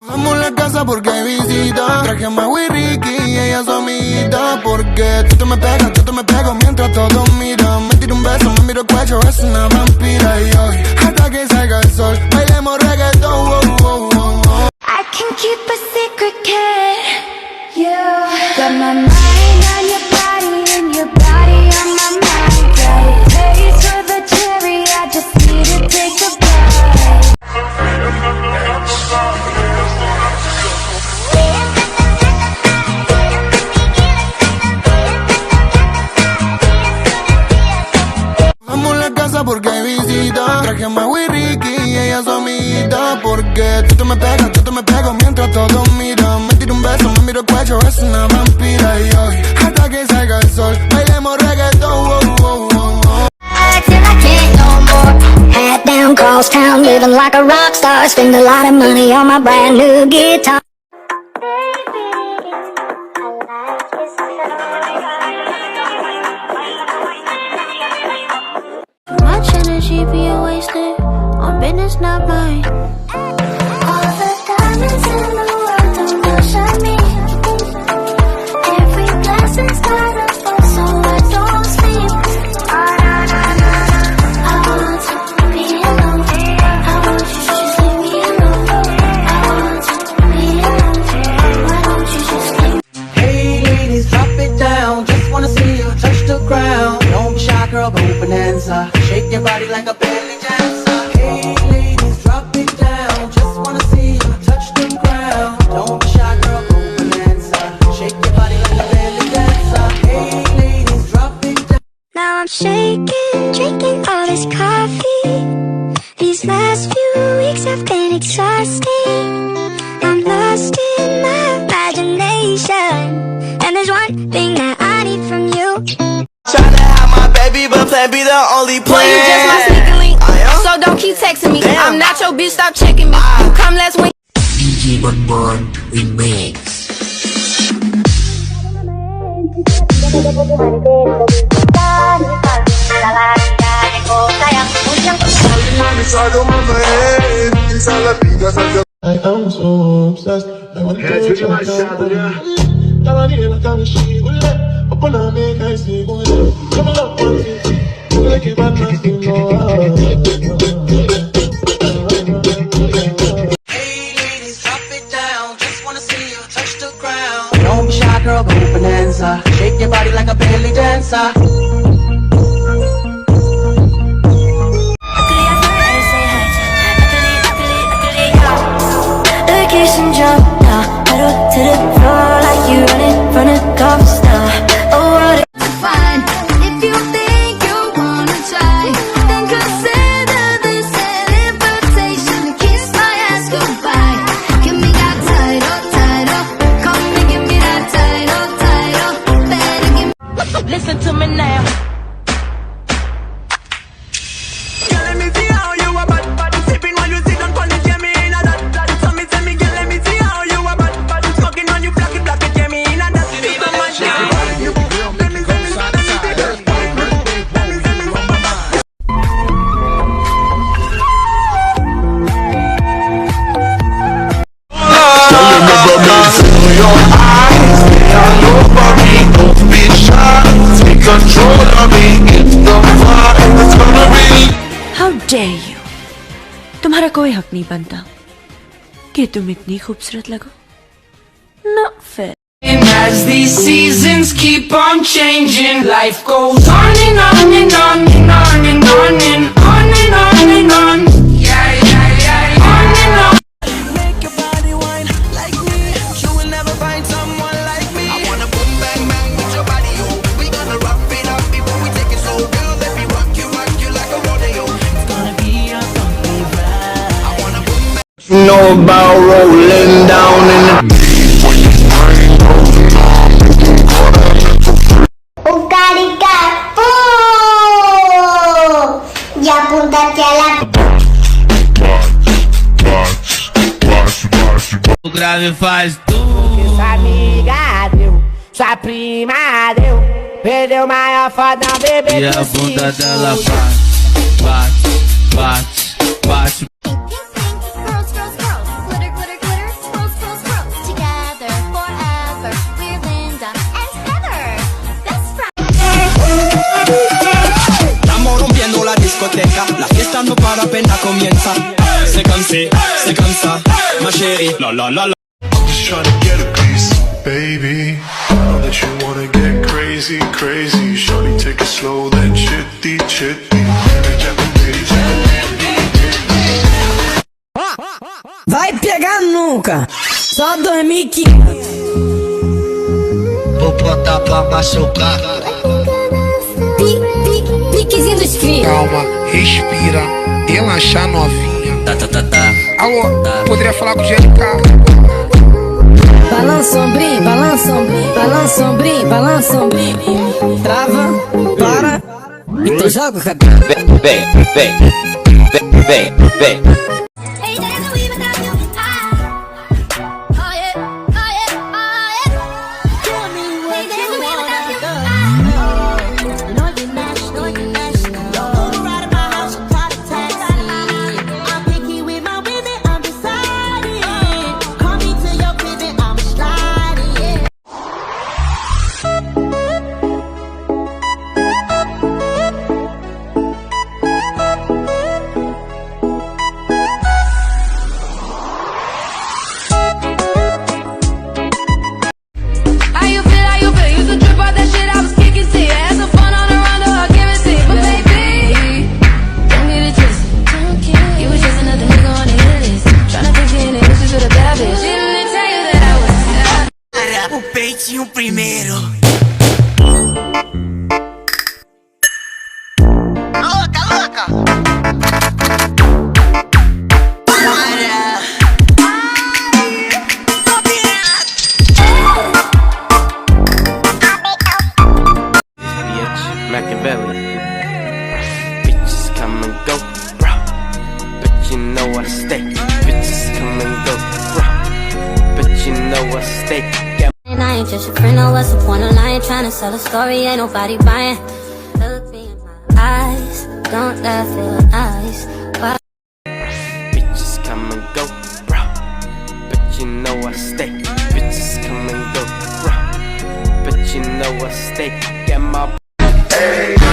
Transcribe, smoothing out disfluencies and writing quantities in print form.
Vamos a la casa porque hay visita. Traje a Mau y Ricky y ella su amiguita. Porque tú te me pego mientras todos miran. Me tiro un beso, me miro el cuello, es una vampira. Y hoy, hasta que salga el sol, bailemos reggaetón. I can keep a secret, kid. Yeah. Got my mind on your body and your body on my mind. Got a taste for the cherry, I just need to take a bite. Vamos a la casa porque hay visita. Traje a Mau y Ricky y ella su amiguita. Porque tú te me pego mientras todos miran. Me tiro un beso, me miro el cuello, es una vampira. Y hoy, hasta que salga el sol, bailemos reggaetón. Till I can't no more. Hat down, cross town, living like a rock star. Spend a lot of money on my brand new guitar. Much energy being wasted on business, not mine. All the diamonds in the world don't worship me. Every blessing's gotta fall, so I don't sleep. Oh, no, no, no, no. I want to be alone. I want you to just leave me alone. I want to be alone. Why don't you just leave? Hey ladies, drop it down. Just wanna see you touch the ground. Don't be shy, girl, go bonanza. Shake your body like a belly dancer. Hey ladies, drop it down. Just wanna see you touch the ground. Don't be shy, girl, go bonanza. Shake your body like a belly dancer. Hey ladies, drop it down. Now I'm shaking, drinking all this coffee. These last few weeks have been exhausting. I'm lost in my imagination, and there's one thing that I need from you. Tryna have my baby, but plan be the only plan. Boy, you just my sneaker link, so don't keep texting me. Damn. I'm not your bitch, stop checking me. Come, let's win. DJ Bonbon Remix. I am so obsessed. I want to touch your up on a make I see good. Come on up, one, two, like a bad man, Hey ladies, drop it down. Just wanna see you touch the ground. Don't be shy, girl, go bonanza. Shake your body like a belly dancer. Location jump now, pedal to the floor like you running from a golf star. Oh, what fine. If you think you wanna try, then consider this an invitation to kiss my ass goodbye. Give me that title, come and give me that title. Better give me. Listen to me now. How dare you? तुम्हारा कोई हक नहीं बनता कि तुम इतनी खूबसूरत लगो. Not fair. As these seasons keep on changing, life goes on and on and on and on and on and on and on and on. Yeah, yeah, yeah, on and on. Make your body whine like me. You will never find someone like me. I wanna boom bang bang with your body, yo. We gonna rock it up before we take it slow. Girl, let me rock you like a rodeo. It's gonna be a bumpy ride. I wanna boom bang. You know about rolling down in the Y apúntate a la. O grave faz tu. Sua amiga deu, sua prima deu. Perdeu maior foda, bebê. E a bunda dela bate. Girls, girls, girls, glitter, glitter, glitter. gritando para apenas comienza. C'est comme ça, ma chérie. La la la la. I'm just trying to get a piece, baby. I know that you wanna get crazy, crazy. Shorty, take it slow, then chitty, chitty. Vai pegar nunca, só 2015. Vou botar pra machucar. Piquezinho dos crios. Calma, respira, relaxa novinha. Alô, poderia falar com o GLK? Balança ombrinho, balança ombrinho, balança ombrinho, balança ombrinho. Trava, para, então joga o cabelo. Vem. Hey, there's a way without you. Oh yeah, oh yeah, oh yeah. Hey, there's a way without you. You know you nasty. Don't ride at my house, call a taxi. I'm picky with my women, I'm deciding. Call me to your crib, I'm sliding. How you feel, how you feel? Used to trip out that shit I was kicking to you. Had some fun on the run to her, give it to you. But baby, don't get it twisted. You was just another nigga on the hit list. Tryna fix your initials with a bad bitch. Didn't tell you that I was. O peitinho primeiro. Louca. Machiavelli. Bitches come and go, bro. But you know I stay. Bitches come and go, bro. But you know I stay. Yeah. And I ain't just your friend, no, what's the point of lying? Trying to sell a story, ain't nobody buying. Look me in my eyes, don't that feel nice? Why? Bitches come and go, bro. But you know I stay. Bitches come and go, bro. But you know I stay. Get my. Hey.